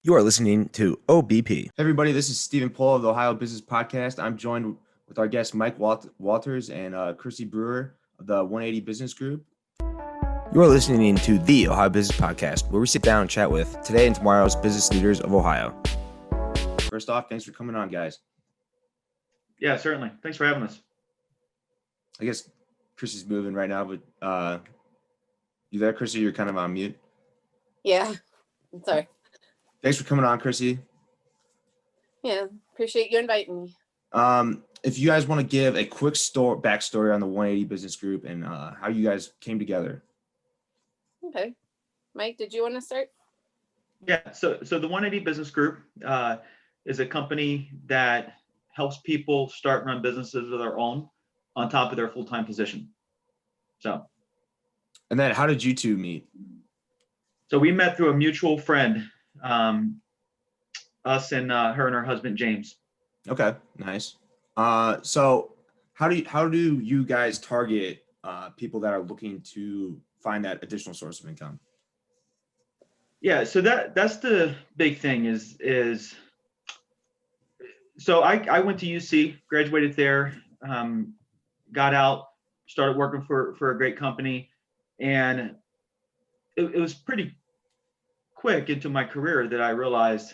You are listening to OBP. Hey everybody, this is Stephen Pohl of the Ohio Business Podcast. I'm joined with our guests Mike Walters and Krissy Bruewer of the 180 Business Group. You are listening to the Ohio Business Podcast, where we sit down and chat with today and tomorrow's business leaders of Ohio. First off, thanks for coming on, guys. Yeah, certainly. Thanks for having us. I guess Krissy's moving right now, but you there, Krissy? You're kind of on mute. Yeah, I'm sorry. Thanks for coming on, Krissy. Yeah, appreciate you inviting me. If you guys want to give a quick backstory on the 180 Business Group and how you guys came together. Okay. Mike, did you want to start? Yeah, so the 180 Business Group is a company that helps people start and run businesses of their own on top of their full-time position. And then how did you two meet? So we met through a mutual friend, us and her and her husband, James. Okay, nice. So how do you guys target people that are looking to find that additional source of income? Yeah, so that's the big thing is so I went to UC, graduated there, got out, started working for a great company, and it was pretty quick into my career that I realized,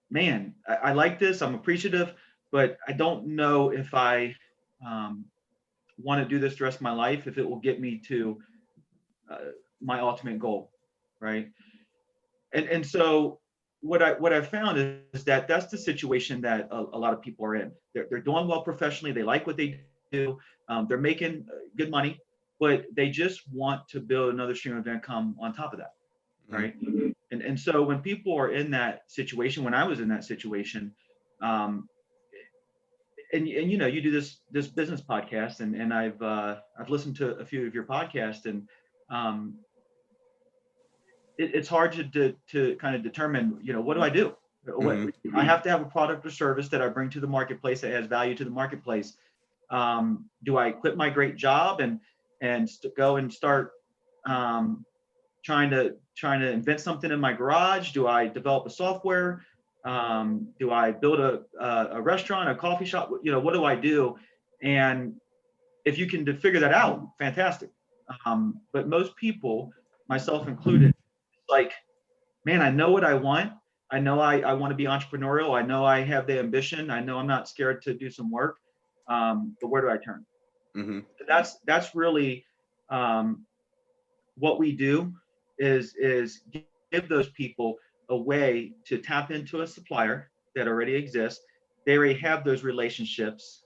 man, I like this, I'm appreciative, but I don't know if I want to do this the rest of my life, if it will get me to my ultimate goal, right? And so what I found is that that's the situation that a lot of people are in. They're doing well professionally, they like what they do, they're making good money, but they just want to build another stream of income on top of that, right? And so when people are in that situation, when I was in that situation, and you know, you do this business podcast, and I've listened to a few of your podcasts, and it's hard to kind of determine, you know, what do I do? I have to have a product or service that I bring to the marketplace that has value to the marketplace. Do I quit my great job and go and start trying to invent something in my garage? Do I develop a software? Do I build a restaurant, a coffee shop? You know, what do I do? And if you can figure that out, fantastic. But most people, myself included, like, man, I know what I want. I know I want to be entrepreneurial. I know I have the ambition. I know I'm not scared to do some work. But where do I turn? That's really what we do is give those people a way to tap into a supplier that already exists. They already have those relationships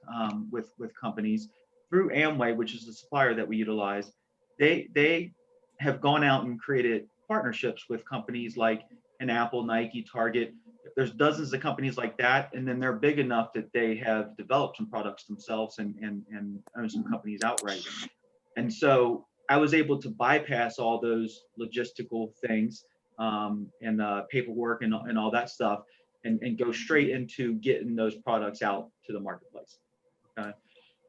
with companies through Amway, which is the supplier that we utilize. They have gone out and created partnerships with companies like an Apple, Nike, Target. There's dozens of companies like that, and then they're big enough that they have developed some products themselves and own some companies outright. And so I was able to bypass all those logistical things and paperwork and all that stuff, and go straight into getting those products out to the marketplace.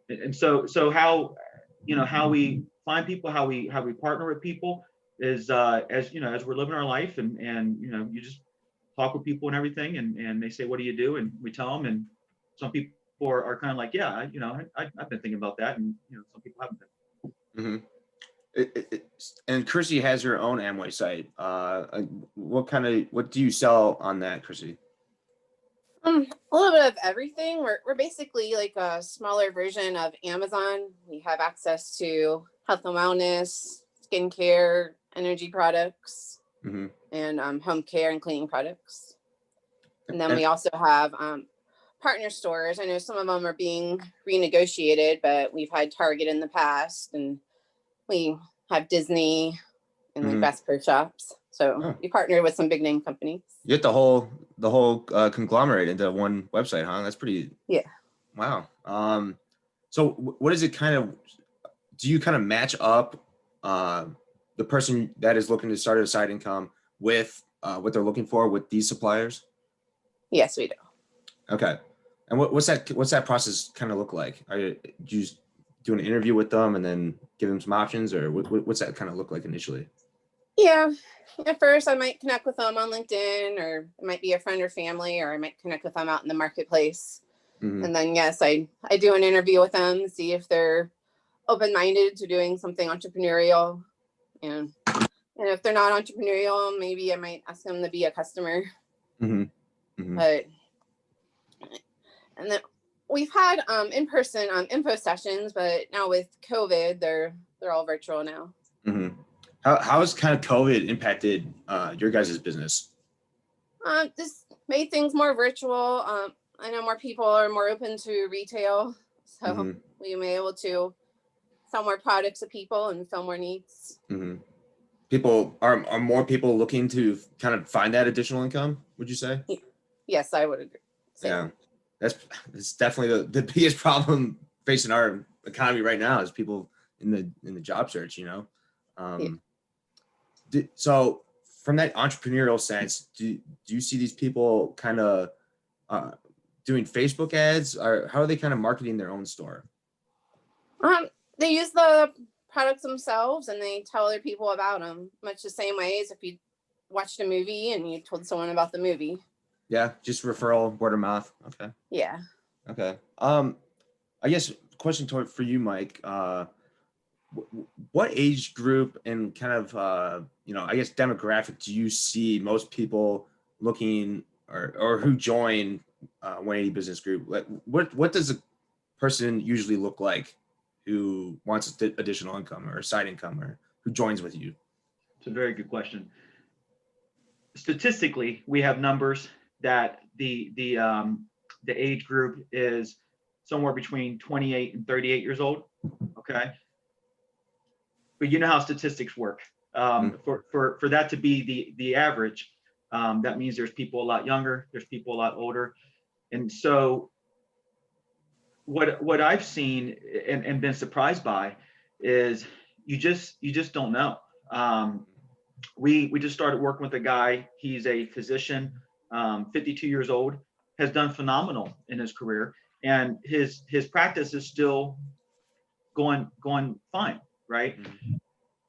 And so how, you know, how we find people, how we partner with people is as you know, as we're living our life, and you know, you just talk with people and everything, and they say, what do you do? And we tell them, and some people are kind of like, yeah, you know, I've been thinking about that, and you know, some people haven't been. And Krissy has her own Amway site. What do you sell on that, Krissy? A little bit of everything. We're basically like a smaller version of Amazon. We have access to health and wellness, skincare, energy products, and home care and cleaning products. And then we also have partner stores. I know some of them are being renegotiated, but we've had Target in the past, and we have Disney and like Bass Pro Shops. So we partner with some big name companies. You get the whole conglomerate into one website, huh? That's pretty. Yeah. Wow. So what is it kind of? Do you kind of match up the person that is looking to start a side income with what they're looking for with these suppliers? Yes, we do. Okay. And what's that process kind of look like? Do you just do an interview with them and then give them some options, or what's that kind of look like initially? Yeah. At first, I might connect with them on LinkedIn, or it might be a friend or family, or I might connect with them out in the marketplace. Mm-hmm. And then, yes, I do an interview with them, see if they're open-minded to doing something entrepreneurial. And if they're not entrepreneurial, maybe I might ask them to be a customer. Mm-hmm. Mm-hmm. But and then we've had in-person info sessions, but now with COVID, they're all virtual now. Mm-hmm. How has kind of COVID impacted your guys' business? This made things more virtual. I know more people are more open to retail, so Mm-hmm. we may be able to sell more products to people and fill more needs. Mm-hmm. People are more people looking to kind of find that additional income, would you say? Yes, I would agree. Yeah, that's definitely the biggest problem facing our economy right now is people in the job search, So from that entrepreneurial sense, do you see these people kind of doing Facebook ads, or how are they kind of marketing their own store? They use the products themselves and they tell other people about them, much the same way as if you watched a movie and you told someone about the movie. Yeah, just referral, word of mouth. Okay. Yeah. Okay. I guess question for you, Mike. What age group and kind of I guess demographic do you see most people looking or who join 180 Business Group? Like, what does a person usually look like who wants additional income or side income or who joins with you? It's a very good question. Statistically, we have numbers that the age group is somewhere between 28 and 38 years old. Okay, but you know how statistics work. For that to be the average, that means there's people a lot younger, there's people a lot older, and so what I've seen and been surprised by is you just don't know. We just started working with a guy. He's a physician, 52 years old, has done phenomenal in his career, and his practice is still going fine, right?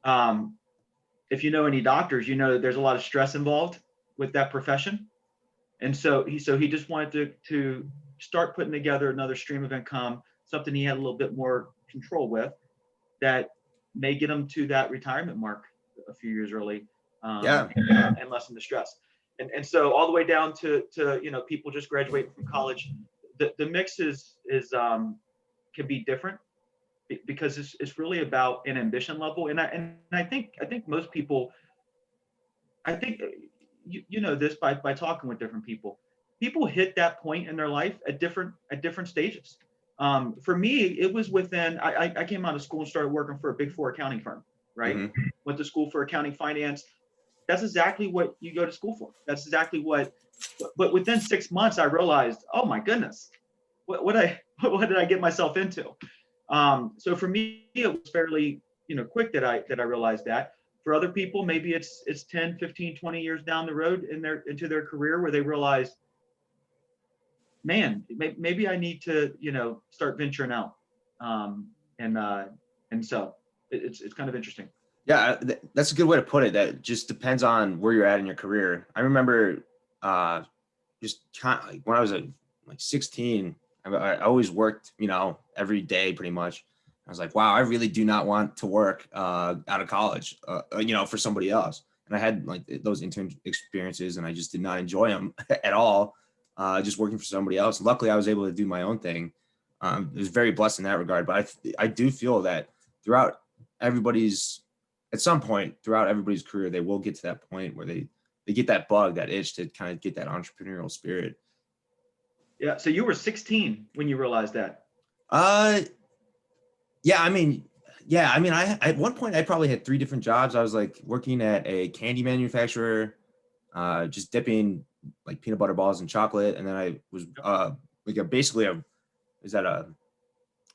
Mm-hmm. If you know any doctors, you know that there's a lot of stress involved with that profession, and so he just wanted to start putting together another stream of income, something he had a little bit more control with, that may get him to that retirement mark a few years early. And lessen the stress. And so all the way down to people just graduating from college, the mix is can be different because it's really about an ambition level. And I think most people, I think you know this by talking with different people hit that point in their life at different stages. For me, it was within, I came out of school and started working for a Big Four accounting firm, right? Mm-hmm. Went to school for accounting finance. That's exactly what you go to school for. That's exactly but within 6 months, I realized, oh my goodness, what did I get myself into? So for me, it was fairly, quick that I realized that. For other people, maybe it's 10, 15, 20 years down the road into their career where they realize, man, maybe I need to, start venturing out. And so it's kind of interesting. Yeah, that's a good way to put it. That just depends on where you're at in your career. I remember just kind of like when I was like 16, I always worked, every day pretty much. I was like, wow, I really do not want to work out of college, for somebody else. And I had like those intern experiences and I just did not enjoy them at all. Just working for somebody else. Luckily, I was able to do my own thing. I was very blessed in that regard. But I do feel that at some point throughout everybody's career, they will get to that point where they get that bug, that itch to kind of get that entrepreneurial spirit. Yeah. So you were 16 when you realized that? Yeah. I mean, I at one point I probably had 3 different jobs. I was like working at a candy manufacturer, just dipping like peanut butter balls in chocolate, and then I was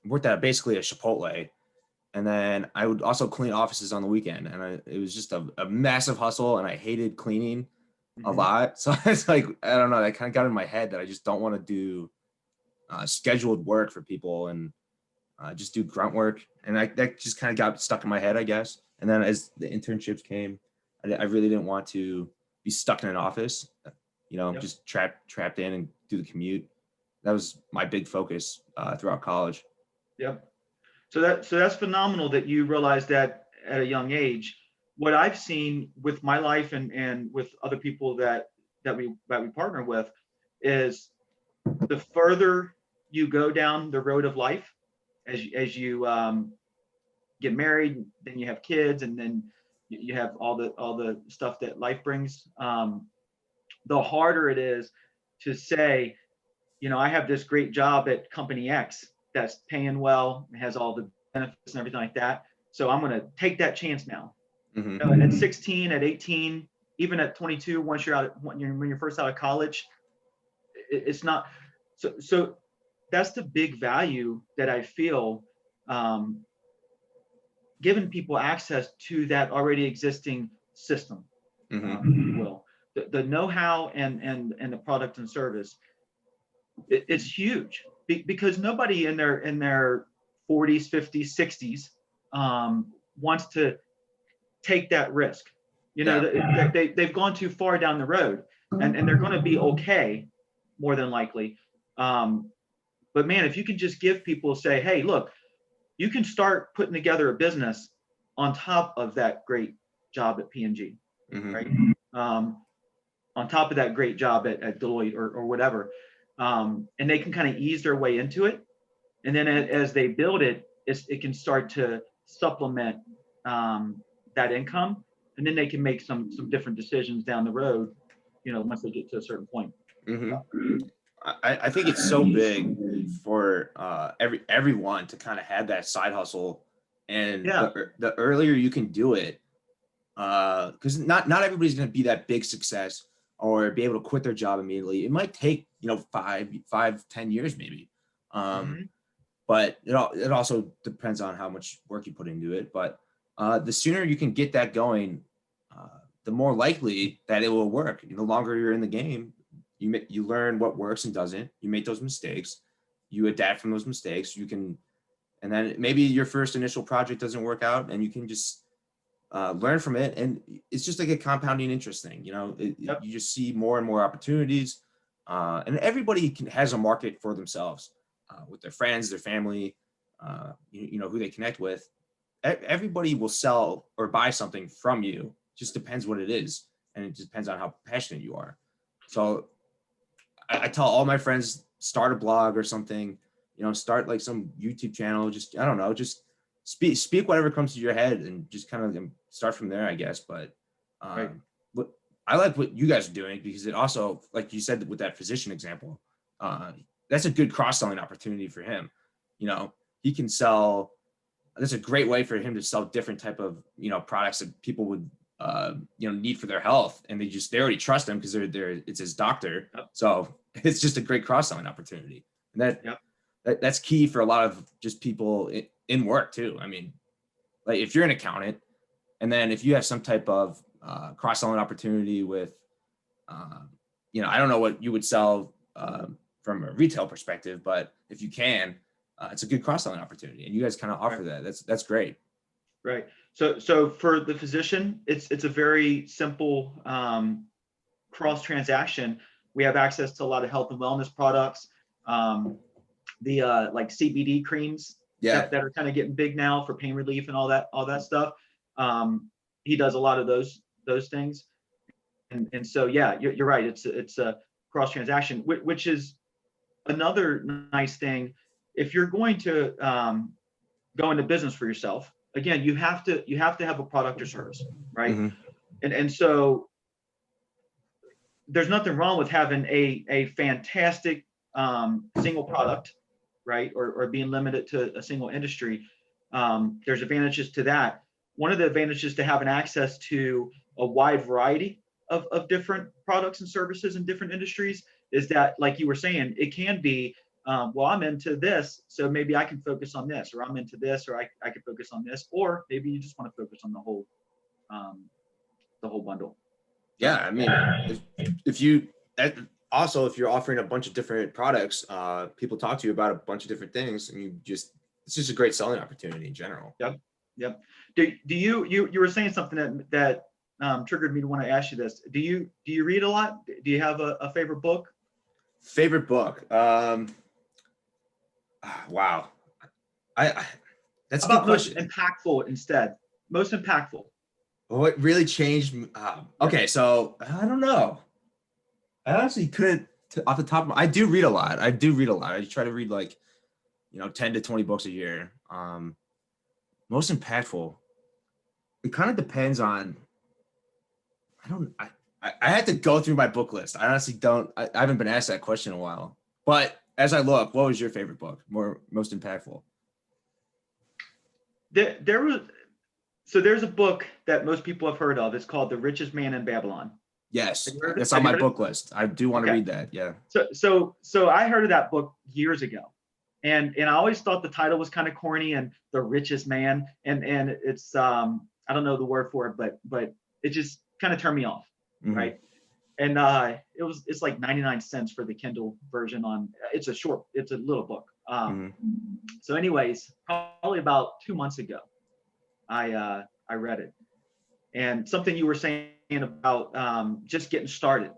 worked at basically a Chipotle. And then I would also clean offices on the weekend. And it was just a massive hustle. And I hated cleaning a lot. So it's like, I don't know, that kind of got in my head that I just don't want to do scheduled work for people and just do grunt work. And that just kind of got stuck in my head, I guess. And then as the internships came, I really didn't want to be stuck in an office, Yep. just trapped in and do the commute. That was my big focus throughout college. Yep. So that's phenomenal that you realized that at a young age. What I've seen with my life and with other people that we partner with is the further you go down the road of life, as you get married, then you have kids, and then you have all the stuff that life brings. The harder it is to say, I have this great job at company X that's paying well, has all the benefits and everything like that. So I'm going to take that chance now. Mm-hmm. At 16, at 18, even at 22, once you're when you're first out of college, it's not. So that's the big value that I feel, giving people access to that already existing system, Mm-hmm. if you will. The know-how and the product and service, it's huge because nobody in their 40s, 50s, 60s wants to take that risk. Yeah. They've gone too far down the road, and they're going to be okay, more than likely. But man, if you can just give people, say, hey, look, you can start putting together a business on top of that great job at P&G, Mm-hmm. right? On top of that great job at Deloitte or whatever. And they can kind of ease their way into it. And then as they build it, it can start to supplement that income. And then they can make some different decisions down the road, once they get to a certain point. Mm-hmm. I think it's so big for everyone to kind of have that side hustle, and Yeah. the earlier you can do it, because not everybody's going to be that big success or be able to quit their job immediately. It might take 5-10 years maybe, but it also depends on how much work you put into it. But the sooner you can get that going, the more likely that it will work. The longer you're in the game, you learn what works and doesn't. You make those mistakes, you adapt from those mistakes. And then maybe your first initial project doesn't work out, and you can just learn from it. And it's just like a compounding interest thing. Yep. You just see more and more opportunities, and everybody has a market for themselves, with their friends, their family, who they connect with. Everybody will sell or buy something from you. Just depends what it is, and it depends on how passionate you are. So I tell all my friends, start a blog or something, start like some YouTube channel. Just, I don't know, just speak whatever comes to your head and just kind of start from there, I guess. But Right. I like what you guys are doing, because it also, like you said, with that physician example, that's a good cross-selling opportunity for him. He can sell. That's a great way for him to sell different type of, products that people would, need for their health. And they already trust him because it's his doctor. Yep. So it's just a great cross-selling opportunity. And Yep. that's key for a lot of just people in work too. I mean, like if you're an accountant, and then if you have some type of cross-selling opportunity with, I don't know what you would sell from a retail perspective, but if you can, it's a good cross-selling opportunity, and you guys kind of offer that. That's great. Right. So for the physician, it's a very simple cross transaction. We have access to a lot of health and wellness products, the like CBD creams that are kind of getting big now for pain relief and all that stuff. He does a lot of those things, and so yeah, you're right. It's a cross transaction, which is another nice thing. If you're going to go into business for yourself, again, you have to have a product or service, right? Mm-hmm. And so there's nothing wrong with having a fantastic single product, right? Or being limited to a single industry. There's advantages to that. One of the advantages to having access to a wide variety of different products and services in different industries is that, like you were saying, it can be, well, I'm into this, so maybe I can focus on this, or I'm into this, or I can focus on this, or maybe you just want to focus on the whole bundle. Yeah, I mean, if you're offering a bunch of different products, people talk to you about a bunch of different things, and it's just a great selling opportunity in general. Yep. Do you were saying something that triggered me to want to ask you this. Do you read a lot? Do you have a favorite book? Favorite book? Wow. I that's a How good about most question. impactful instead? Most impactful. What really changed? Okay, so I don't know. I honestly couldn't off the top of I do read a lot. I try to read like 10 to 20 books a year. Most impactful. It kind of depends on. I don't. I had to go through my book list. I honestly don't. I haven't been asked that question in a while. But as I look, what was your favorite book? Most impactful. There's a book that most people have heard of. It's called The Richest Man in Babylon. Yes, that's Have on you my heard book list. I do want to read that. Yeah. So I heard of that book years ago, and I always thought the title was kind of corny, and The Richest Man, and it's I don't know the word for it, but it just kind of turned me off, right? And it's like 99 cents for the Kindle version it's a little book. So anyways, probably about 2 months ago, I read it, and something you were saying about just getting started.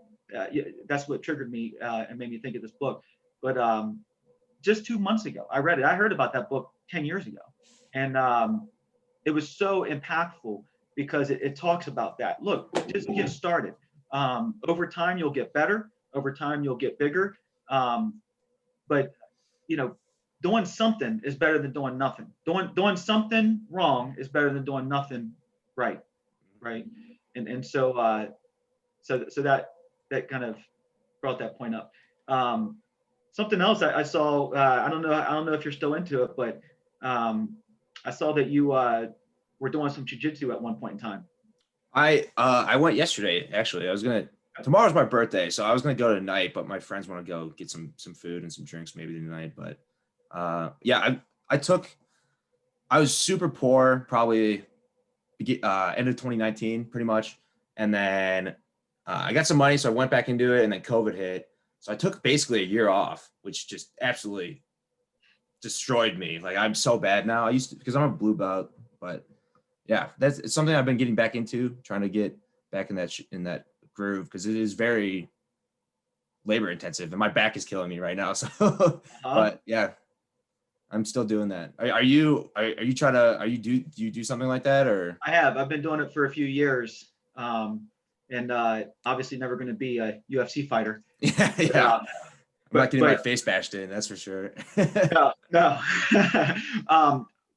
That's what triggered me and made me think of this book. But just 2 months ago, I read it. I heard about that book 10 years ago, and it was so impactful because it talks about that. Look, just get started. Over time, you'll get better. Over time, you'll get bigger. But doing something is better than doing nothing. Doing something wrong is better than doing nothing right. And so that kind of brought that point up. Something else I saw. I don't know if you're still into it, but I saw that you were doing some jiu-jitsu at one point in time. I went yesterday. Actually, tomorrow's my birthday, so I was gonna go tonight, but my friends want to go get some food and some drinks maybe tonight. But yeah, I was super poor, probably end of 2019, pretty much, and then I got some money, so I went back into it, and then COVID hit, so I took basically a year off, which just absolutely destroyed me. Like I'm so bad now. I used to because I'm a blue belt, but yeah, it's something I've been getting back into, trying to get back in that groove because it is very labor intensive and my back is killing me right now. So, but yeah, I'm still doing that. Do you do something like that or? I've been doing it for a few years. And obviously never going to be a UFC fighter. Yeah. I'm not getting my face bashed in, that's for sure. No.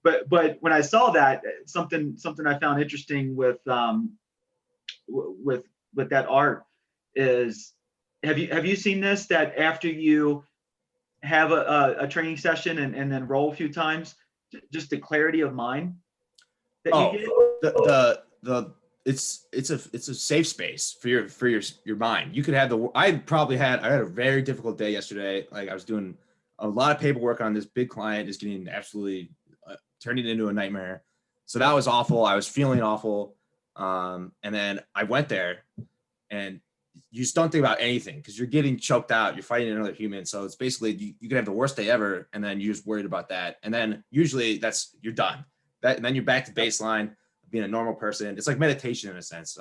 But when I saw that, something I found interesting with that art is, have you seen this, that after you have a training session and then roll a few times, just the clarity of mind that you get? It's a safe space for your mind. You could have I had a very difficult day yesterday. Like I was doing a lot of paperwork on this big client, just getting absolutely turning it into a nightmare. So that was awful. I was feeling awful. And then I went there and you just don't think about anything because you're getting choked out. You're fighting another human. So it's basically, you could have the worst day ever. And then you're just worried about that. And then usually you're done. And then you're back to baseline, being a normal person. It's like meditation in a sense.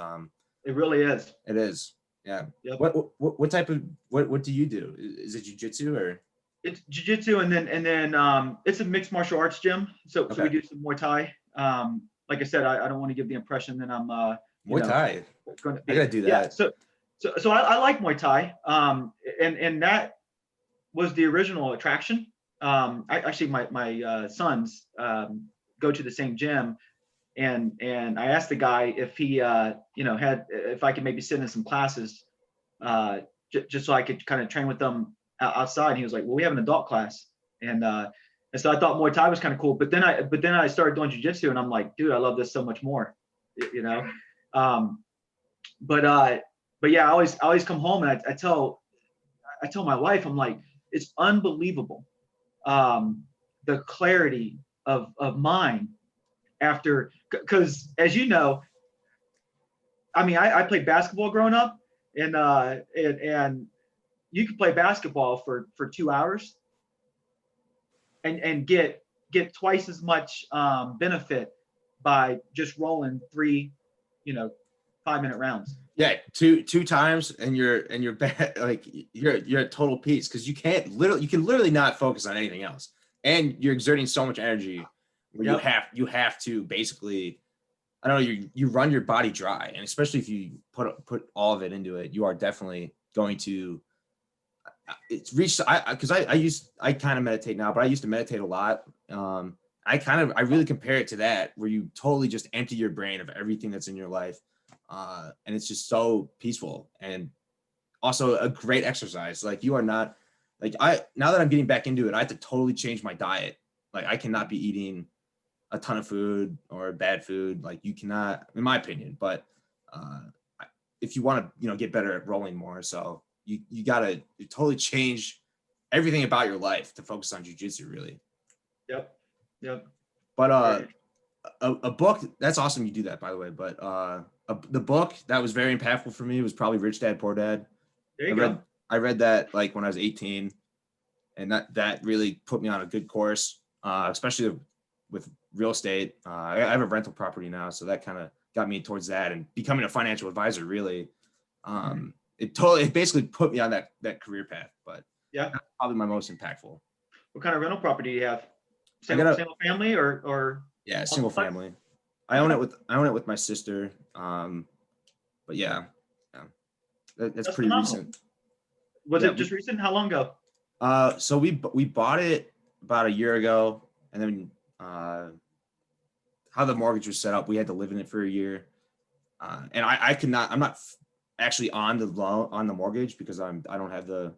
It really is. It is. Yeah. Yep. What type of, what do you do? Is it jiu-jitsu or? It's jiu-jitsu and then it's a mixed martial arts gym. So we do some Muay Thai. Like I said, I don't want to give the impression that I'm Muay Thai. I gotta do that. Yeah. So I like Muay Thai. And that was the original attraction. Actually my sons go to the same gym, and I asked the guy if he if I could maybe sit in some classes just so I could kind of train with them outside. And he was like, well, we have an adult class. And so I thought Muay Thai was kind of cool, but then I started doing jiu-jitsu and I'm like, dude, I love this so much more, but yeah, I always come home and I tell my wife, I'm like, it's unbelievable. The clarity of mind after, because as you know, I mean, I played basketball growing up, and you could play basketball for 2 hours and get twice as much benefit by just rolling 3 5-minute rounds. Yeah, two times and you're bad, like you're a total piece because you can literally not focus on anything else, and you're exerting so much energy where you have to basically, I don't know, you run your body dry, and especially if you put all of it into it, you are definitely going to. It's reached. I kind of meditate now, but I used to meditate a lot. I really compare it to that, where you totally just empty your brain of everything that's in your life. And it's just so peaceful and also a great exercise. Like you are not like now that I'm getting back into it, I have to totally change my diet. Like I cannot be eating a ton of food or bad food. Like you cannot, in my opinion, but if you want to, get better at rolling more. So you got to totally change everything about your life to focus on jiu-jitsu really. Yep. But a book, that's awesome you do that, by the way, but the book that was very impactful for me was probably Rich Dad Poor Dad. There you go. I read that like when I was 18, and that really put me on a good course, especially with real estate. I have a rental property now, so that kind of got me towards that and becoming a financial advisor really. It basically put me on that career path, but yeah, that's probably my most impactful. What kind of rental property do you have? Single family or yeah, single family. I own it with my sister. But yeah, that's pretty phenomenal. Recent. Was it just recent? How long ago? So we bought it about a year ago, and then how the mortgage was set up, we had to live in it for a year, and I'm not actually on the mortgage because I don't have the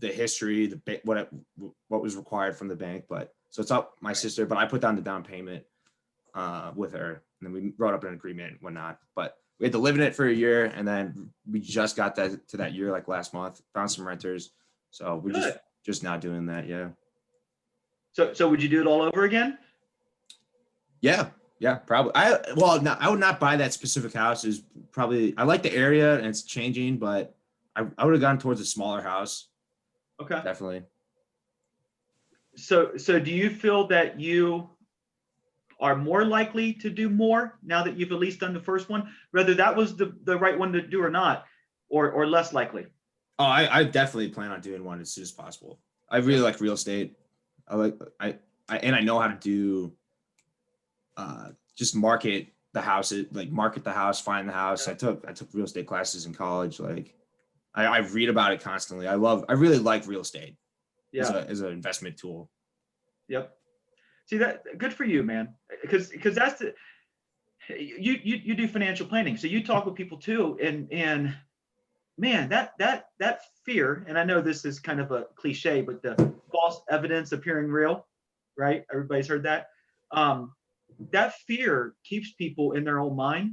the history, what was required from the bank, but so it's up my sister, but I put down the down payment with her, and then we wrote up an agreement and whatnot, but we had to live in it for a year, and then we just got that year like last month, found some renters, so we're just not doing that. Yeah. So would you do it all over again? Yeah, probably. I would not buy that specific house. Is probably, I like the area and it's changing, but I would have gone towards a smaller house. Okay. Definitely. So do you feel that you are more likely to do more now that you've at least done the first one, whether that was the right one to do or not, or less likely? Oh, I definitely plan on doing one as soon as possible. I really like real estate. I know how to do just market the house, find the house. I took real estate classes in college. Like I read about it constantly. I really like real estate as an investment tool. Yep. See, that good for you, man. Because that's you do financial planning. So you talk with people too, and man, that fear, and I know this is kind of a cliche, but the false evidence appearing real, right? Everybody's heard that. That fear keeps people in their own mind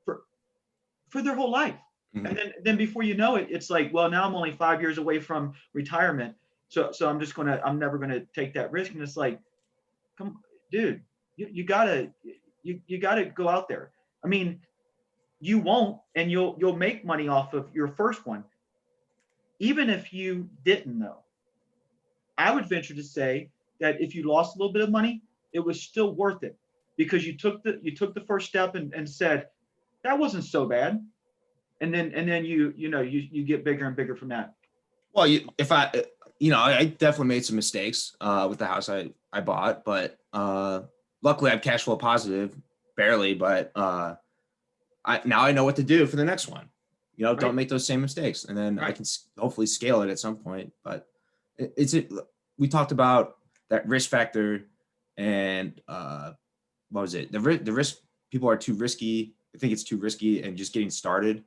for their whole life. Mm-hmm. And then before you know it, it's like, well, now I'm only 5 years away from retirement. So I'm never gonna take that risk. And it's like, come, dude, you gotta go out there. I mean, you won't, and you'll make money off of your first one. Even if you didn't know, I would venture to say that if you lost a little bit of money, it was still worth it, because you took the first step and said, that wasn't so bad. And then you get bigger and bigger from that. Well, I definitely made some mistakes with the house I bought, but luckily I'm cash flow positive, barely, but now I know what to do for the next one. Right. Don't make those same mistakes, and then right. I can hopefully scale it at some point. But we talked about that risk factor, and what was it? The risk, people are too risky. I think it's too risky, and just getting started.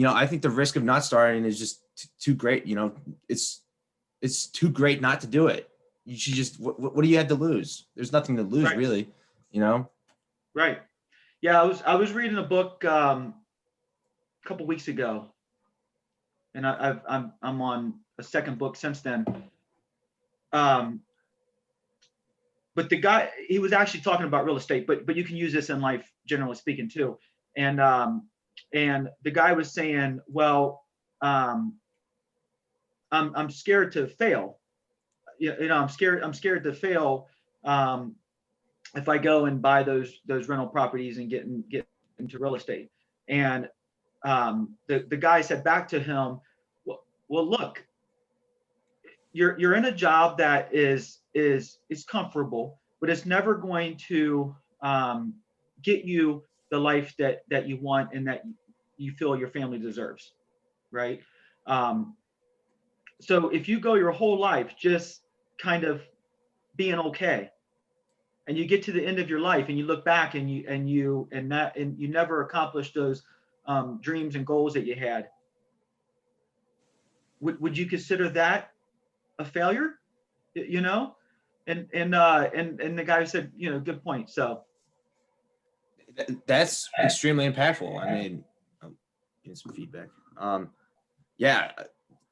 I think the risk of not starting is just too great. It's too great not to do it. You should just, what do you have to lose? There's nothing to lose, right. Really, Right. Yeah, I was reading a book a couple weeks ago, and I'm on a second book since then. But the guy, he was actually talking about real estate, but you can use this in life, generally speaking, too. And the guy was saying, well, I'm scared to fail. I'm scared to fail if I go and buy those rental properties and get into real estate. And the guy said back to him, well, look, you're in a job that is comfortable, but it's never going to get you the life that you want and that you feel your family deserves, right? So if you go your whole life just kind of being okay, and you get to the end of your life and you look back and you never accomplished those dreams and goals that you had, would you consider that a failure? You know? And the guy said, you know, good point. So that's extremely impactful. I mean, I'm getting some feedback. Yeah,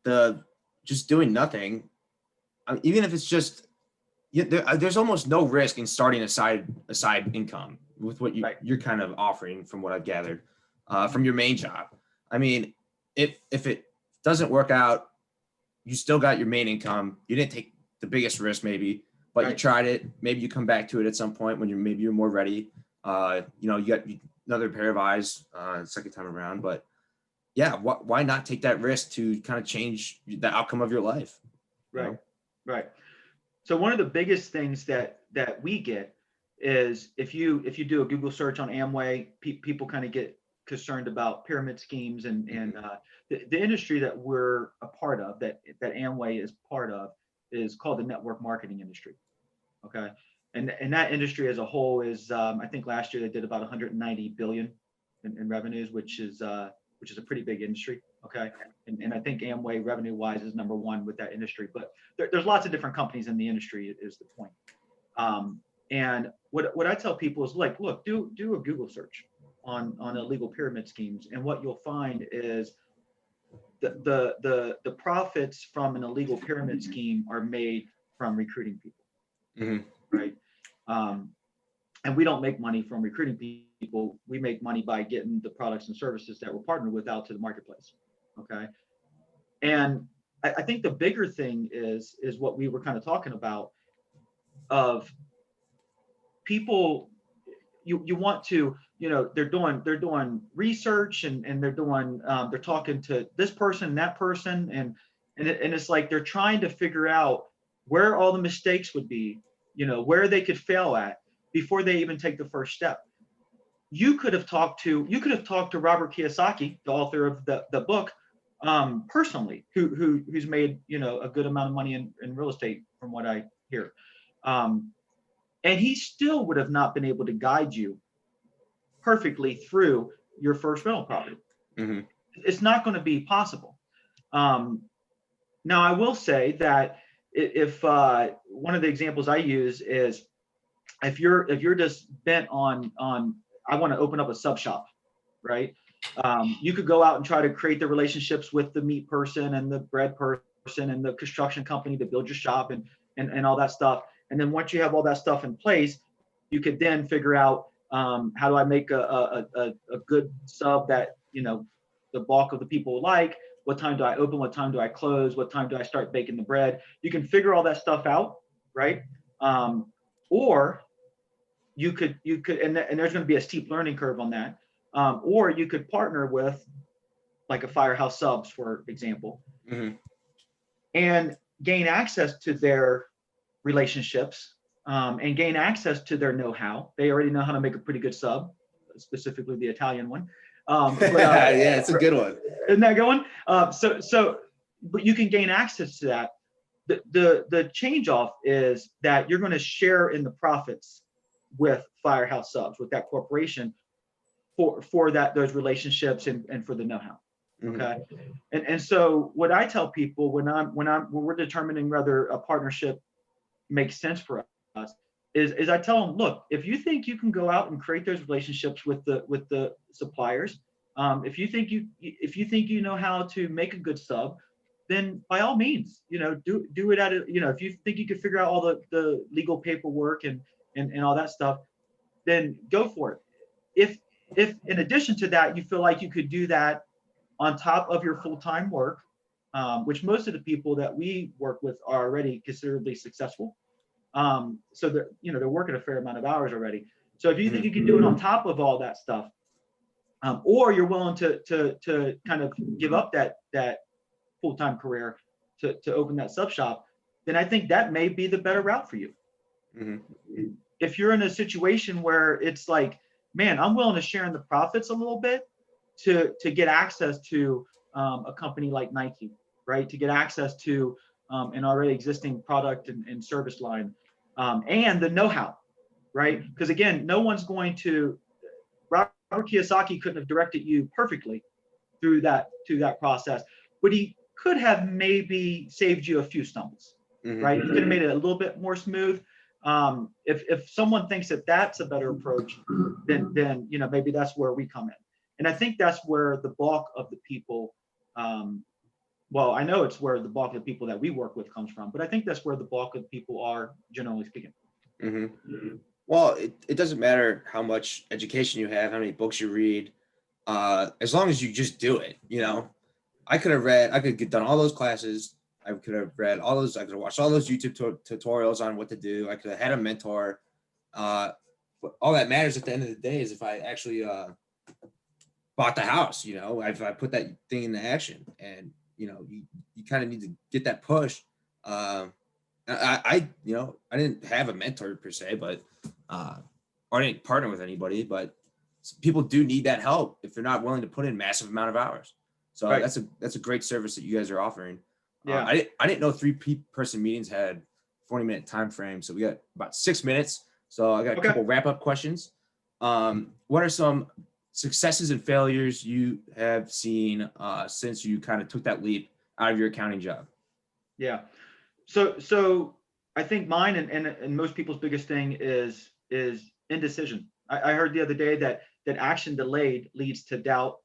the just doing nothing, even if it's just, there's almost no risk in starting a side income with what you're kind of offering, from what I've gathered from your main job. I mean, if it doesn't work out, you still got your main income. You didn't take the biggest risk, maybe, but you tried it. Maybe you come back to it at some point when you're more ready. You got another pair of eyes second time around. But yeah, why not take that risk to kind of change the outcome of your life? Right. So one of the biggest things that we get is if you do a Google search on Amway, people kind of get concerned about pyramid schemes and the industry that we're a part of, that Amway is part of, is called the network marketing industry. Okay. And that industry as a whole is, I think last year they did about 190 billion in revenues, which is a pretty big industry. Okay. And I think Amway revenue wise is number one with that industry, but there's lots of different companies in the industry is the point. And what I tell people is, like, look, do a Google search on illegal pyramid schemes. And what you'll find is the profits from an illegal pyramid scheme are made from recruiting people. Mm-hmm. Right. And we don't make money from recruiting people. We make money by getting the products and services that we're partnered with out to the marketplace. Okay. And I think the bigger thing is what we were kind of talking about, of people, you want to, they're doing research and they're talking to this person, that person. And it's like, they're trying to figure out where all the mistakes would be, where they could fail at before they even take the first step. You could have talked to Robert Kiyosaki, the author of the book, personally, who's made, a good amount of money in real estate from what I hear. And he still would have not been able to guide you perfectly through your first rental property. Mm-hmm. It's not going to be possible. Now, I will say that if one of the examples I use is, if you're just bent on I want to open up a sub shop, right? You could go out and try to create the relationships with the meat person and the bread person and the construction company to build your shop and all that stuff. And then once you have all that stuff in place, you could then figure out, how do I make a good sub that, the bulk of the people like? What time do I open? What time do I close? What time do I start baking the bread? You can figure all that stuff out, right? Or you could, and there's going to be a steep learning curve on that. Or you could partner with like a Firehouse Subs, for example, mm-hmm. and gain access to their relationships, and gain access to their know-how. They already know how to make a pretty good sub, specifically the Italian one. Yeah, it's a good one. Isn't that good one? But you can gain access to that. The change off is that you're going to share in the profits with Firehouse Subs, with that corporation, for those relationships and for the know-how. Okay. Mm-hmm. And so what I tell people when we're determining whether a partnership makes sense for us is I tell them, look, if you think you can go out and create those relationships with the suppliers, if you think you know how to make a good sub, then by all means, do it at if you think you can figure out all the legal paperwork and all that stuff, then go for it. If in addition to that, you feel like you could do that on top of your full-time work, which most of the people that we work with are already considerably successful, So they're working a fair amount of hours already. So if you think you can do it on top of all that stuff, or you're willing to kind of give up that full-time career to open that sub shop, then I think that may be the better route for you. If you're in a situation where it's like, man, I'm willing to share in the profits a little bit to get access to a company like Nike, right? To get access to an already existing product and service line, and the know-how, right? Because again, no one's going to, Robert Kiyosaki couldn't have directed you perfectly through that process, but he could have maybe saved you a few stumbles, right? He could have made it a little bit more smooth. If someone thinks that that's a better approach, then maybe that's where we come in. And I think that's where the bulk of the people, well, I know it's where the bulk of the people that we work with comes from, but I think that's where the bulk of people are, generally speaking. Well, it doesn't matter how much education you have, how many books you read, as long as you just do it. I could have done all those classes. I could have read all those. I could have watched all those YouTube tutorials on what to do. I could have had a mentor. But all that matters at the end of the day is if I actually bought the house. If I put that thing into action, and you kind of need to get that push. I didn't have a mentor per se, but or I didn't partner with anybody, but people do need that help if they're not willing to put in massive amount of hours. So Right. that's a great service that you guys are offering. Yeah. I didn't know 3-person meetings had 40-minute time frame. So we got about 6 minutes. So I got a couple wrap up questions. What are some successes and failures you have seen since you kind of took that leap out of your accounting job? Yeah. So I think mine and most people's biggest thing is indecision. I heard the other day that action delayed leads to doubt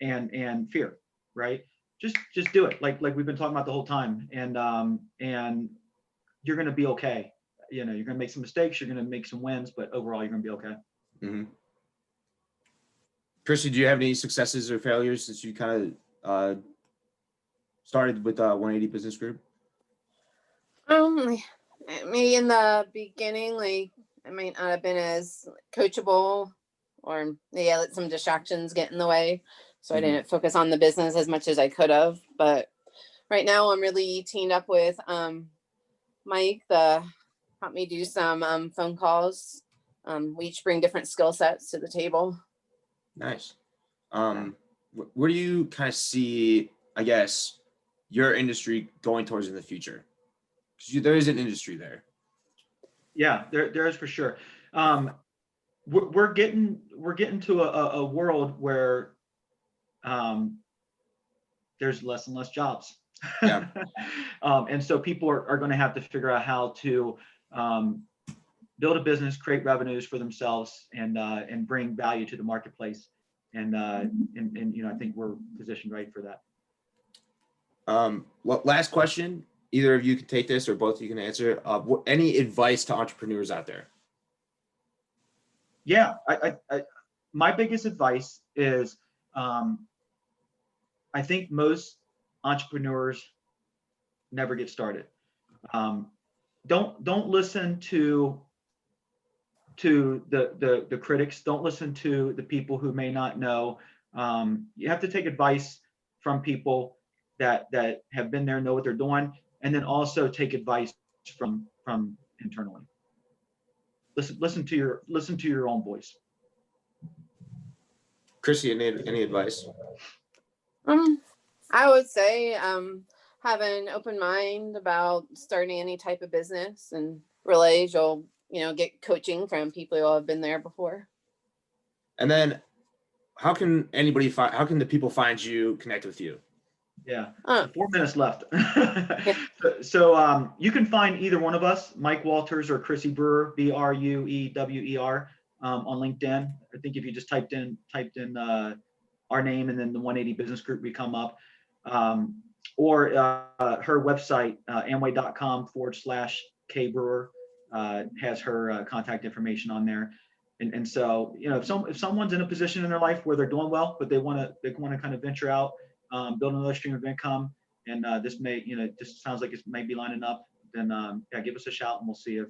and fear, right? Just do it, like we've been talking about the whole time, and you're gonna be okay. You're gonna make some mistakes, you're gonna make some wins, but overall you're gonna be okay. Krissy, do you have any successes or failures since you kind of started with 180 Business Group? Maybe in the beginning, like I might not have been as coachable, or let some distractions get in the way. So I didn't focus on the business as much as I could have. But right now I'm really teamed up with Mike, help me do some phone calls. We each bring different skill sets to the table. Nice. Where do you kind of see, I guess, your industry going towards in the future? Because there is an industry there. Yeah, there is for sure. We're getting to a world where there's less and less jobs. Yeah. And so people are going to have to figure out how to build a business, create revenues for themselves, and bring value to the marketplace. And I think we're positioned right for that. Last question. Either of you can take this, or both of you can answer. Any advice to entrepreneurs out there? Yeah, my biggest advice is, I think most entrepreneurs never get started. Don't listen to the critics. Don't listen to the people who may not know. You have to take advice from people that have been there, know what they're doing, and then also take advice from internally. Listen to your own voice. Krissy, any advice? I would say have an open mind about starting any type of business, and realize you'll get coaching from people who have been there before. And then how can the people find you, connect with you? Yeah, 4 minutes left. So you can find either one of us, Mike Walters or Krissy Bruewer, Bruewer, on LinkedIn. I think if you just typed in our name and then the 180 Business Group, we come up. Or her website, amway.com/kbrewer, has her contact information on there. And so, if someone's in a position in their life where they're doing well, but they want to kind of venture out, build another stream of income, and this may, just sounds like it may be lining up, then yeah, give us a shout and we'll see if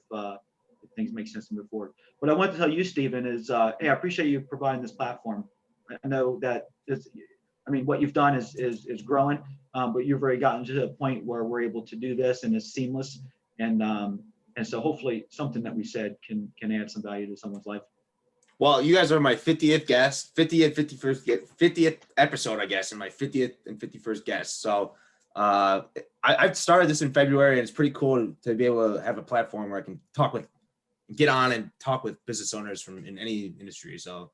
things make sense to move forward. What I want to tell you, Stephen, is hey, I appreciate you providing this platform. I know that what you've done is growing, but you've already gotten to a point where we're able to do this and it's seamless. And so hopefully something that we said can add some value to someone's life. Well, you guys are my 50th guest, 50th episode, I guess, and my 50th and 51st guest. So I've started this in February, and it's pretty cool to be able to have a platform where I can get on and talk with business owners from in any industry. So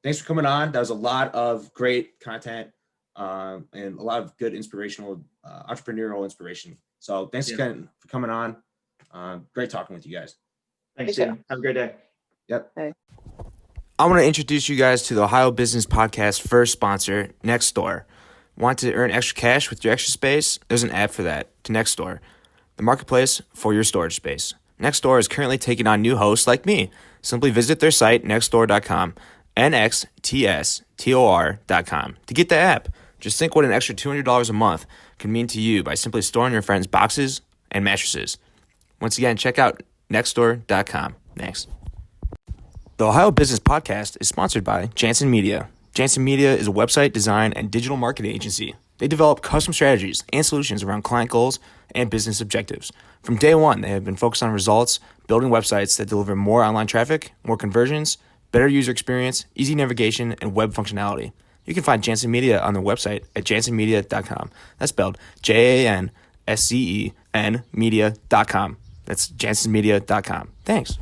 thanks for coming on. That was a lot of great content and a lot of good inspirational, entrepreneurial inspiration. So thanks again for coming on. Great talking with you guys. Thanks, Stephen. Have a great day. Yep. Okay. I want to introduce you guys to the Ohio Business Podcast first sponsor, Nextdoor. Want to earn extra cash with your extra space? There's an app for that, to Nextdoor, the marketplace for your storage space. Nextdoor is currently taking on new hosts like me. Simply visit their site, nextdoor.com, nxtstor.com, to get the app. Just think what an extra $200 a month can mean to you by simply storing your friends' boxes and mattresses. Once again, check out nextdoor.com. Thanks. The Ohio Business Podcast is sponsored by Jansen Media. Jansen Media is a website design and digital marketing agency. They develop custom strategies and solutions around client goals and business objectives. From day one, they have been focused on results, building websites that deliver more online traffic, more conversions, better user experience, easy navigation, and web functionality. You can find Jansen Media on their website at jansenmedia.com. That's spelled JANSCEN media.com. That's jansenmedia.com. Thanks.